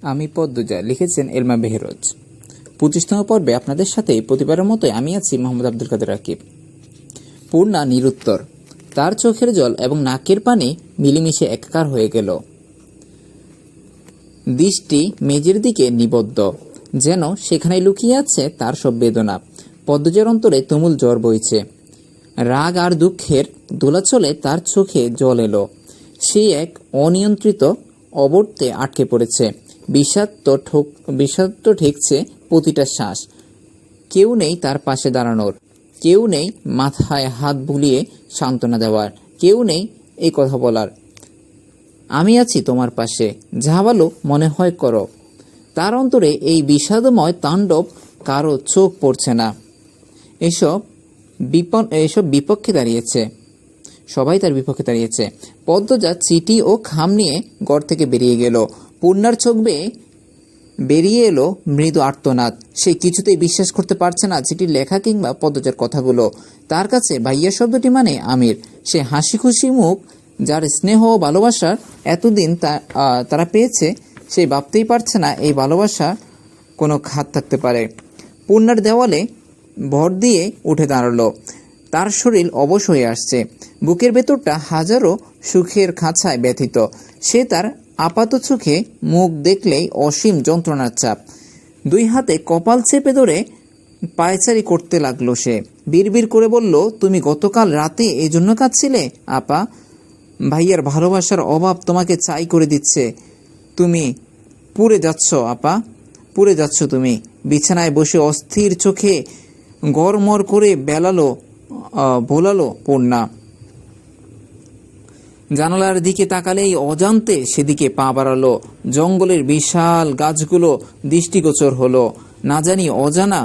আমি পদ্মজা, লিখেছেন এলমা বেহরোজ। 25তম পর্বে আপনাদের সাথে প্রতিবারের মতোই আমি আছি মোহাম্মদ আব্দুল কাদের রাকিব। পূর্ণা নিরুত্তর। তার চোখের জল এবং নাকের পানি মিলেমিশে একাকার হয়ে গেল। দৃষ্টি মেঝের দিকে নিবদ্ধ, যেন সেখানে লুকিয়ে আছে তার সব বেদনা। পদ্মজার অন্তরে তুমুল জ্বর বইছে। রাগ আর দুঃখের দোলাচলে তার চোখে জল এলো। সে এক অনিয়ন্ত্রিত অবর্তে আটকে পড়েছে। বিষাক্ত ঠেকছে প্রতিটা শ্বাস। কেউ নেই তার পাশে দাঁড়ানোর, কেউ নেই মাথায় হাত বুলিয়ে সান্ত্বনা দেওয়ার, কেউ নেই এই কথা বলার, আমি আছি তোমার পাশে, যা ভালো মনে হয় করো। তার অন্তরে এই বিষাদময় তাণ্ডব কারো চোখ পড়ছে না। এসব বিপক্ষে দাঁড়িয়েছে, সবাই তার বিপক্ষে দাঁড়িয়েছে। পদ্মজা চিঠি ও খাম নিয়ে ঘর থেকে বেরিয়ে গেল। পূর্ণার চোখ বেয়ে বেরিয়ে এলো মৃদু আর্তনাদ। সে কিছুতেই বিশ্বাস করতে পারছে না চিঠির লেখা কিংবা পদ্মজার কথাগুলো। তার কাছে ভাইয়া শব্দটি মানে আমির। সে হাসি খুশি মুখ, যার স্নেহ ও ভালোবাসার এতদিন তারা পেয়েছে, সে ভাবতেই পারছে না এই ভালোবাসা কোনো খাত থাকতে পারে। পূর্ণার দেওয়ালে ভর দিয়ে উঠে দাঁড়ালো। তার শরীর অবশ হয়ে আসছে। বুকের ভেতরটা হাজারো সুখের খাঁচায় ব্যথিত। সে তার আপাত চোখে মুখ দেখলেই অসীম যন্ত্রণার চাপ। দুই হাতে কপাল চেপে ধরে পায়চারি করতে লাগলো সে। বিড়বিড় করে বলল, তুমি গতকাল রাতে এই জন্য কাঁদছিলে আপা? ভাইয়ার ভালোবাসার অভাব তোমাকে চাই করে দিচ্ছে। তুমি পুড়ে যাচ্ছ আপা, পুড়ে যাচ্ছ তুমি। বিছানায় বসে অস্থির চোখে গড়মড় করে ভোলালো পূর্ণা। জানালার দিকে তাকালেই অজান্তে সেদিকে পা বাড়ালো। জঙ্গলের বিশাল গাছগুলো দৃষ্টিগোচর হলো। না জানি অজানা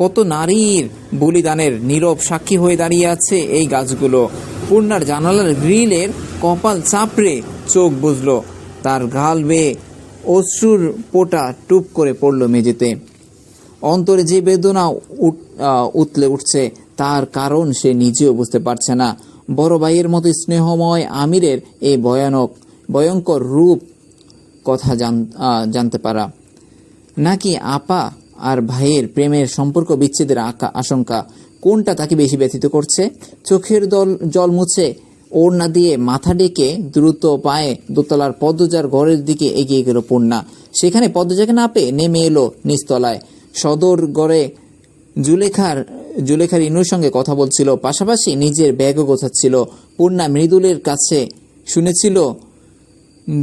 কত নারীর বলিদানের নীরব সাক্ষী হয়ে দাঁড়িয়ে আছে এই গাছগুলো। পূর্ণার জানালার গ্রিলের কপাল চাপড়ে চোখ বুঝলো। তার গাল বেয়ে অশ্রুর পোটা টুপ করে পড়ল মেঝেতে। অন্তরে যে বেদনা উতলে উঠছে, তার কারণ সে নিজেও বুঝতে পারছে না। বড় ভাইয়ের মতো স্নেহময় আমিরের এই ভয়ঙ্কর রূপ কথা জানতে পারা, নাকি আপা আর ভাইয়ের প্রেমের সম্পর্ক বিচ্ছেদের আশঙ্কা, কোনটা তাকে বেশি ব্যথিত করছে? চোখের জল মুছে ওড়না দিয়ে মাথা ডেকে দ্রুত পায়ে দোতলার পদ্মজার ঘরের দিকে এগিয়ে গেল পূর্ণা। সেখানে পদ্মজাকে না পেয়ে নেমে এলো নিচতলায়। সদর ঘরে জুলেখার ইনুর সঙ্গে কথা বলছিল, পাশাপাশি নিজের ব্যাগও গোছাচ্ছিল। পূর্ণা মৃদুলের কাছে শুনেছিল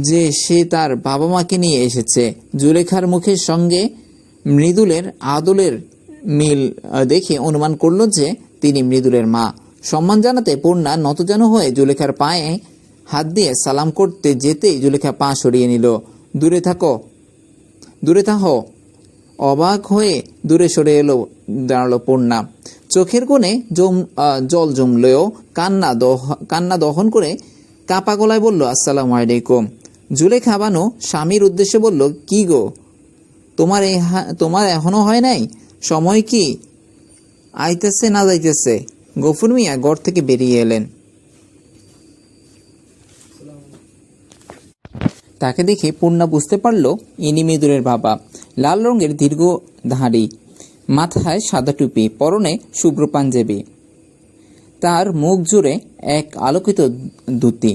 যে সে তার বাবা মাকে নিয়ে এসেছে। জুলেখার মুখের সঙ্গে মৃদুলের আদলের মিল দেখে অনুমান করল যে তিনি মৃদুলের মা। সম্মান জানাতে পূর্ণা নতজানু হয়ে জুলেখার পায়ে হাত দিয়ে সালাম করতে যেতেই জুলেখা পা সরিয়ে নিল। দূরে থাকো। অবাক হয়ে দূরে সরে দাঁড়ালো পূর্ণা। চোখের কোণে জল জমলেও কান্না দহন করে কাপা গলায় বলল, আসসালামু আলাইকুম। জুলেখা বানু স্বামীর উদ্দেশ্যে বলল, কি গো, তোমার এখনো হয় নাই? সময় কি আইতেছে না যাইতেছে? গফুর মিয়া ঘর থেকে বেরিয়ে এলেন। তাকে দেখে পূর্ণা বুঝতে পারল ইনি মৃদুলের বাবা। লাল রঙের দীর্ঘ ধাড়ি, মাথায় সাদা টুপি, পরনে শুভ্র পাঞ্জাবি, তার মুখ জুড়ে এক আলোকিত দ্যুতি।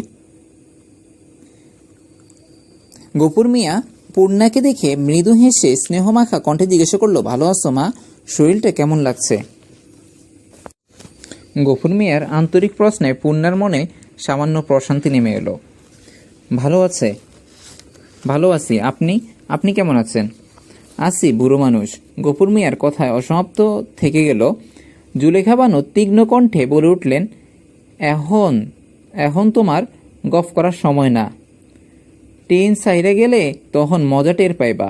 গফুর মিয়া পূর্ণাকে দেখে মৃদু হেসে স্নেহমাখা কণ্ঠে জিজ্ঞাসা করলো, ভালো আছো মা? শরীরটা কেমন লাগছে? গফুর মিয়ার আন্তরিক প্রশ্নে পূর্ণার মনে সামান্য প্রশান্তি নেমে এলো। ভালো আছি। আপনি কেমন আছেন? আছি, বুড়ো মানুষ। গফুর মিয়ার কথায় অসমাপ্ত থেকে গেল। জুলেখা বানু তীক্ষ্ণ কণ্ঠে বলে উঠলেন, এখন তোমার গফ করার সময় না। ট্রেন সাইরে গেলে তখন মজা টের পাইবা।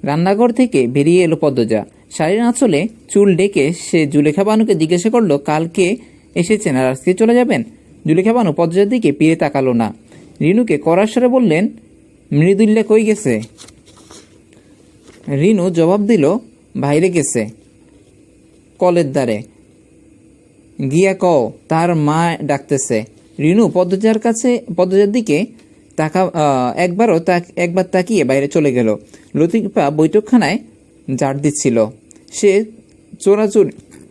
রান্নাঘর থেকে বেরিয়ে এলো পদ্মজা। শাড়ির আঁচলে চুল ডেকে সে জুলেখা বানুকে জিজ্ঞাসা করলো, কালকে এসেছেন আর আজকে চলে যাবেন? জুলেখা বানু পদ্মজার দিকে ফিরে তাকালো না। রিনুকে কড়ার স্বরে বললেন, মৃদুল্লা কই গেছে? রিনু জবাব দিল, বাইরে গেছে, কলের দ্বারে গিয়া কও তার মা ডাকতেছে। রিনু পদ্মজার দিকে একবার তাকিয়ে বাইরে চলে গেল। লতিফা বৈঠকখানায় ঝাড় দিচ্ছিল। সে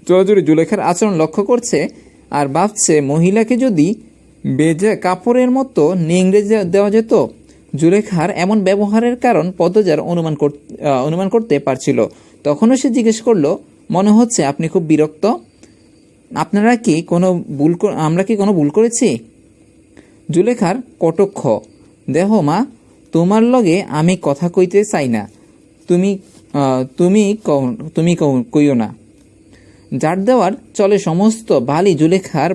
চোরাচুরি জুলেখার আচরণ লক্ষ্য করছে আর ভাবছে, মহিলাকে যদি বেজে কাপড়ের মতো নিংড়ে দেওয়া যেত। জুলেখার এমন ব্যবহারের কারণ পদ্মজার অনুমান করতে পারছিল। তখনও সে জিজ্ঞেস করলো, মনে হচ্ছে আপনি খুব বিরক্ত। আমরা কি কোনো ভুল করেছি? জুলেখার কটক্ষ, দেহ মা, তোমার লগে আমি কথা কইতে চাই না, তুমি কইও না। ঝাড় দেওয়ার চলে সমস্ত বালি জুলেখার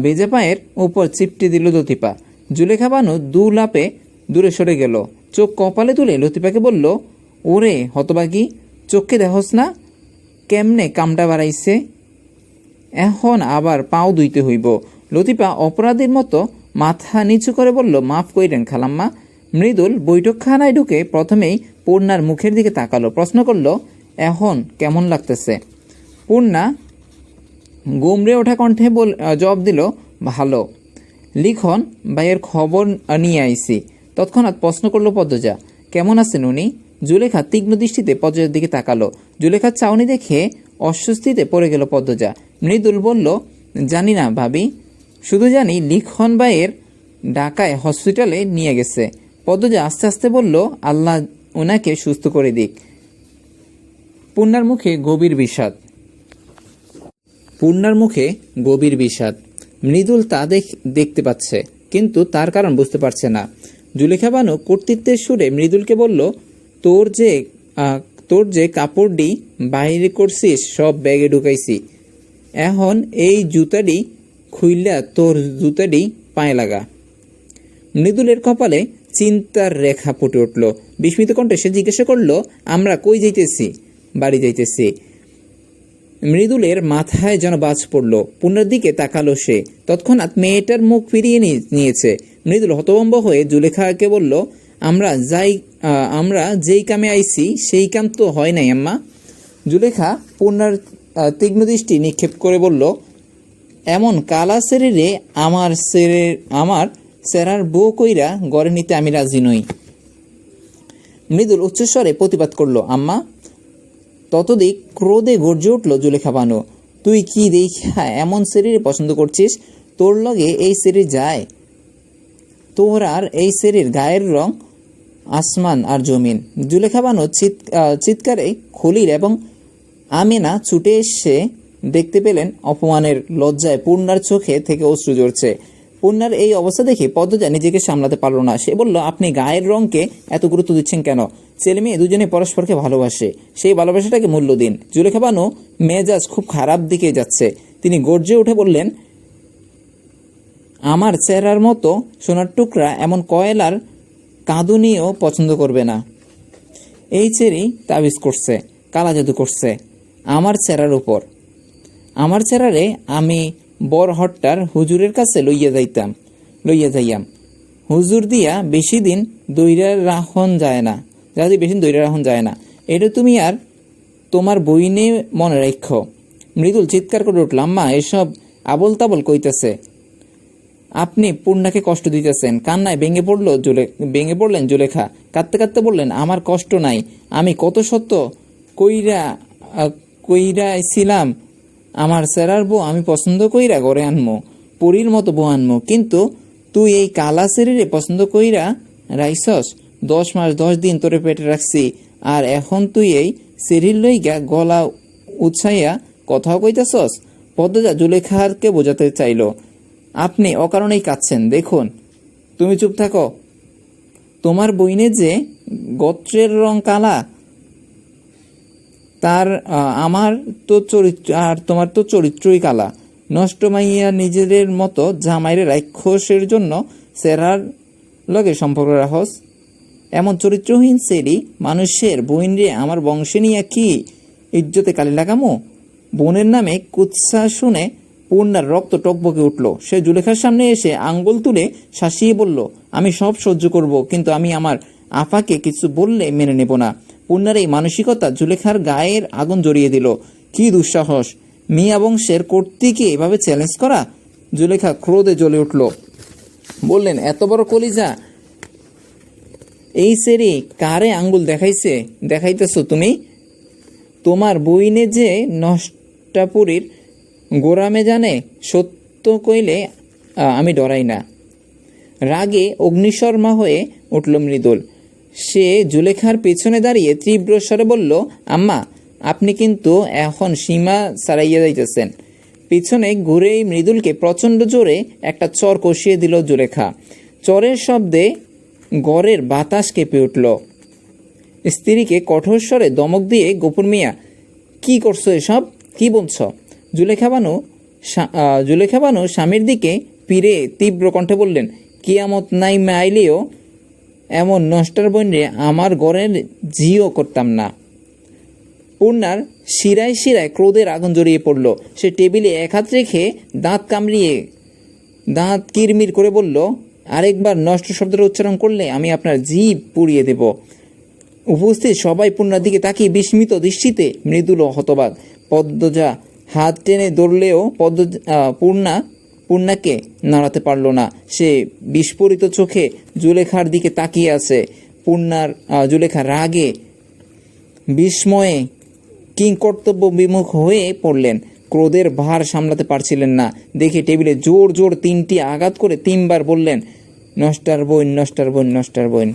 ভেজা পায়ের উপর চিপটে দিল লতিফা। জুলেখা বানু দু লাপে দূরে সরে গেল। চোখ কপালে তুলে লতিফাকে বলল, ওরে হতবাগি, চোখকে দেখোস না কেমনে কামটা বাড়াইছে? এখন আবার পাও ধুইতে হইব। লতিফা অপরাধীর মতো মাথা নিচু করে বলল, মাফ কইরেন খালাম্মা। মৃদুল বৈঠকখানায় ঢুকে প্রথমেই পূর্ণার মুখের দিকে তাকালো, প্রশ্ন করল, এখন কেমন লাগতেছে? পূর্ণা গুমড়ে ওঠা কণ্ঠে জবাব দিল, ভালো। লিখন ভাইয়ের খবর নিয়ে আইছি। তৎক্ষণাৎ প্রশ্ন করলো পদ্মজা, কেমন আছেন উনি? জুলেখা তীক্ষ্ণ দৃষ্টিতে পদ্মজার দিকে তাকালো। জুলেখার চাউনি দেখে অস্বস্তিতে পড়ে গেল পদ্মজা। মৃদুল বলল, জানি না ভাবি, শুধু জানি লিখন ভাইয়ের ঢাকায় হসপিটালে নিয়ে গেছে। পদ্মজা আস্তে আস্তে বলল, আল্লাহ ওনাকে সুস্থ করে দিক। পূর্ণার মুখে গভীর বিষাদ। মৃদুল তা দেখতে পাচ্ছে, কিন্তু তার কারণ বুঝতে পারছে না। জুলেখা বানু কর্তৃত্বের সুরে মৃদুলকে বলল, তোর যে কাপড়টি বাইরে করছিস সব ব্যাগে ঢুকাইছি। এখন এই জুতাটি খুইলা তোর জুতাটি পায়ে লাগা। মৃদুলের কপালে চিন্তার রেখা ফুটে উঠল। বিস্মিত কণ্ঠে সে জিজ্ঞাসা করল, আমরা কই যাইতেছি? বাড়ি যাইতেছি। মৃদুলের মাথায় যেন বাজ পড়ল। পূর্ণার দিকে তাকালো সে। তৎক্ষণাৎ মেয়েটার মুখ ফিরিয়ে নিয়েছে। মৃদুল হতভম্ব হয়ে জুলেখাকে বলল, আমরা যেই কামে আইছি সেই কাম তো হয় নাই আম্মা। জুলেখা পূর্ণার তীক্ষ্ণ দৃষ্টি নিক্ষেপ করে বলল, এমন কালা শরীরে আমার সেরার বউ কইরা গড়ে নিতে আমি রাজি নই। মৃদুল উচ্চস্বরে প্রতিবাদ করল, আম্মা। ততদিক ক্রোধে গর্জে উঠল জুলেখা বানু, তুই কি দেখা এমন শরীরে পছন্দ করছিস? তোর লগে এই শরীর যায়? তোর আর এই শরীর গায়ের রং আসমান আর জমিন। জুলেখা বানু চিৎকারে খলিল এবং আমিনা ছুটে এসে দেখতে পেলেন অপমানের লজ্জায় পূর্ণার চোখে থেকে অশ্রু ঝরছে। পূর্ণার এই অবস্থা দেখে পদ্মজা নিজেকে সামলাতে পারল না। সে বলল, আপনি গায়ের রংকে এত গুরুত্ব দিচ্ছেন কেন? ছেলে মেয়ে দুজনে পরস্পরকে ভালোবাসে, সেই ভালোবাসাটাকে মূল্য দিন। জুলেখা বানু মেজাজ খুব খারাপ দিকে যাচ্ছে। তিনি গর্জে উঠে বললেন, আমার চেহারার মতো সোনার টুকরা এমন কয়লার কাঁদুনিও পছন্দ করবে না। এই ছেড়ি তাবিজ করছে, কালা জাদু করছে আমার চেহারার উপর। আমার চেহারারে আমি বরহট্টার হুজুরের কাছে লইয়া যাইয়াম। হুজুর দিয়া বেশি দিন দৈরা রাখন যায় না। এটা তুমি আর তোমার বইনে মনে রাখো। মৃদুল চিৎকার করে উঠল, আম্মা এসব আবল তাবল কইতেছে। আপনি পূর্ণাকে কষ্ট দিতেছেন। কান্নায় ভেঙে পড়লেন জুলেখা। কাঁদতে কাঁদতে বললেন, আমার কষ্ট নাই। আমি কত সত্য কইরাছিলাম আমার সেরার বউ আমি পছন্দ কইরা ঘরে আনমো, পরীর মতো বউ আনমো। কিন্তু তুই এই কালা শরীরে পছন্দ কইরা রাইছস। 10 মাস 10 দিন তোরে পেটে রাখছি, আর এখন তুই এই শরীর লইগা গলা উৎসাইয়া কথাও কইতাছস। পদ্মজা জুলেখাকে বোঝাতে চাইল, আপনি অকারণেই কাঁদছেন। দেখুন, তুমি চুপ থাকো। তোমার বইনে যে গোত্রের রং কালা, আমার তো চরিত্র, আর তোমার তো চরিত্রই কালা। নষ্ট মাইয়া নিজেদের মতো জামাইরে রাক্ষসের জন্য সেরার লগে সম্পর্ক রাখস। এমন চরিত্রহীন সেরি মানুষের বোন রে আমার বংশে নিয়ে কি ইজ্জতে কালি লাগামো? বোনের নামে কুৎসা শুনে পূর্ণার রক্ত টকবকে উঠল। সে জুলেখার সামনে এসে আঙ্গুল তুলে শাসিয়ে বলল, আমি সব সহ্য করব, কিন্তু আমি আমার আপাকে কিছু বললে মেনে নেব না। পূর্ণার এই মানসিকতা জুলেখার গায়ের আগুন জড়িয়ে দিল। কি দুঃসাহস! মিয়া বংশের কর্তৃকে এভাবে চ্যালেঞ্জ করা! জুলেখা ক্রোধে জ্বলে উঠল। বললেন, এত বড় কলিজা, এই সেরি কারে আঙ্গুল দেখাইতেছো তুমি? তোমার বইনে যে নষ্টাপুরীর গোরামে জানে, সত্য কইলে আমি ডরাই না। রাগে অগ্নিশর্মা হয়ে উঠল মৃদুল। সে জুলেখার পেছনে দাঁড়িয়ে তীব্র স্বরে বলল, আম্মা, আপনি কিন্তু এখন সীমা ছাড়াইয়া যাইতেছেন। পিছনে ঘুরেই মৃদুলকে প্রচণ্ড জোরে একটা চর কষিয়ে দিল জুলেখা। চরের শব্দে ঘরের বাতাস কেঁপে উঠল। স্ত্রীকে কঠোর স্বরে দমক দিয়ে গোপুর মিয়া, কি করছো এসব, কি বলছ? জুলেখা বানু স্বামীর দিকে ফিরে তীব্র কণ্ঠে বললেন, কিয়ামত নাই আইলেও এমন নষ্টার বন্যে আমার ঘরের ঝিও করতাম না। পূর্ণার শিরায় শিরায় ক্রোধের আগুন জড়িয়ে পড়ল। সে টেবিলে এক হাত রেখে দাঁত কিরমির করে বলল, আরেকবার নষ্ট শব্দের উচ্চারণ করলে আমি আপনার জিভ পুড়িয়ে দেব। উপস্থিত সবাই পূর্ণার দিকে তাকিয়ে বিস্মিত দৃষ্টিতে। মৃদুল ও হতবাক। পদ্মজা হাত টেনে ধরলেও পূর্ণাকে নাড়াতে পারল না। সে বিস্ফোরিত চোখে জুলেখার দিকে তাকিয়ে আছে। জুলেখা রাগে বিস্ময়ে কিংকর্তব্য বিমুখ হয়ে পড়লেন। ক্রোধের ভার সামলাতে পারছিলেন না দেখে টেবিলে জোর জোর 3টি আঘাত করে 3বার বললেন, নষ্টার বোন, নষ্টার বোন, নষ্টার বোন।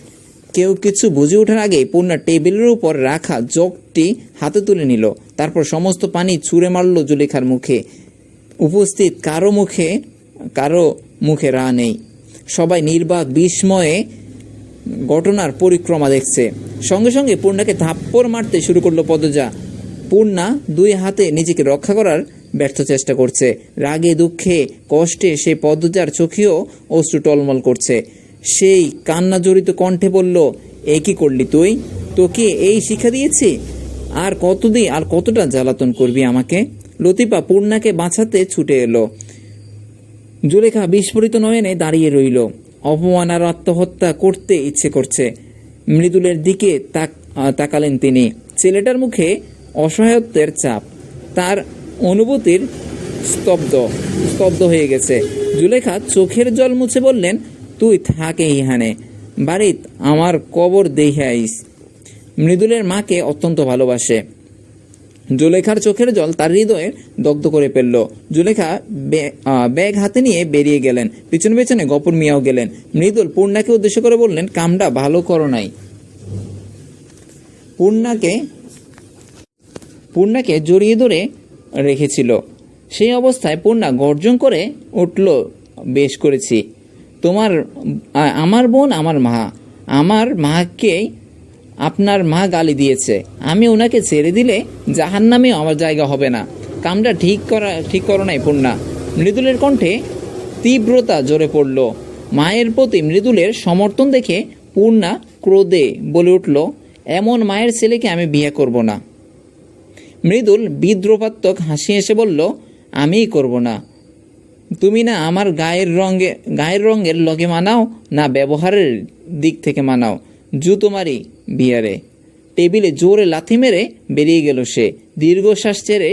কেউ কিছু বুঝে ওঠার আগে পূর্ণা টেবিলের উপর রাখা জগটি হাতে তুলে নিল। তারপর সমস্ত পানি ছুঁড়ে মারল জুলেখার মুখে। উপস্থিত কারো মুখে রা নেই। সবাই নির্বাক বিস্ময়ে ঘটনার পরিক্রমা দেখছে। সঙ্গে সঙ্গে পূর্ণাকে থাপ্পড় মারতে শুরু করলো পদ্মজা। পূর্ণা 2 হাতে নিজেকে রক্ষা করার ব্যর্থ চেষ্টা করছে। রাগে দুঃখে কষ্টে সে পদ্মজার চোখেও অশ্রু টলমল করছে। সেই কান্না জড়িত কণ্ঠে বলল, এ কি করলি তুই? তোকে এই শিক্ষা দিয়েছি? আর কতটা জ্বালাতন করবি আমাকে? লতিফা পূর্ণাকে বাঁচাতে ছুটে এলো। জুলেখা বিস্ফোরিত নয়নে দাঁড়িয়ে রইল। অপমান আর আত্মহত্যা করতে ইচ্ছে করছে। মৃদুলের দিকে তাকালেন তিনি। ছেলেটার মুখে অসহায়ত্বের ছাপ। তার অনুভূতির স্তব্ধ হয়ে গেছে। জুলেখা চোখের জল মুছে বললেন, তুই থাকে ইহানে, বাড়িত আমার কবর দেখে আইস। মৃদুলের মাকে অত্যন্ত ভালোবাসে। জুলেখার চোখের জল তার হৃদয়ে দগ্ধ করে ফেলল। জুলেখা ব্যাগ হাতে নিয়ে বেরিয়ে গেলেন। পিছনে পেছনে গফুর মিয়াও গেলেন। মৃদুল পূর্ণাকে উদ্দেশ্য করে বললেন, কামটা ভালো করো নাই। পূর্ণাকে জড়িয়ে ধরে রেখেছিল। সেই অবস্থায় পূর্ণা গর্জন করে উঠল, বেশ করেছি। আমার বোন আমার মা, আমার মাকে আপনার মা গালি দিয়েছে। আমি ওনাকে ছেড়ে দিলে জাহান্নামেও আমার জায়গা হবে না। কামটা ঠিক করো নাই পূর্ণা। মৃদুলের কণ্ঠে তীব্রতা জ্বরে পড়ল। মায়ের প্রতি মৃদুলের সমর্থন দেখে পূর্ণা ক্রোধে বলে উঠল, এমন মায়ের ছেলেকে আমি বিয়ে করব না। মৃদুল বিদ্রোহাত্মক হাসি এসে বলল, আমিই করব না। তুমি না আমার গায়ের রঙের লগে মানাও, না ব্যবহারের দিক থেকে মানাও। জুতোমারি বিয়ারে। টেবিলে জোরে লাথি মেরে বেরিয়ে গেল সে। দীর্ঘশ্বাস ছেড়ে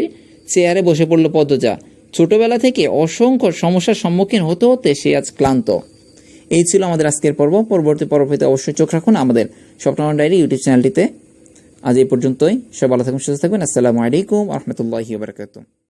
চেয়ারে বসে পড়ল পদ্মজা। ছোটবেলা থেকে অসংখ্য সমস্যার সম্মুখীন হতে হতে সে আজ ক্লান্ত। এই ছিল আমাদের আজকের পর্ব। পরবর্তী পর্ব পেতে অবশ্যই চোখ রাখুন আমাদের স্বপ্নময় ডায়েরি ইউটিউব চ্যানেলটিতে। আজ এই পর্যন্তই। সবাই ভালো থাকুন, সুস্থ থাকবেন। আসসালামু আলাইকুম ওয়া রাহমাতুল্লাহি ওয়া বারাকাতুহু।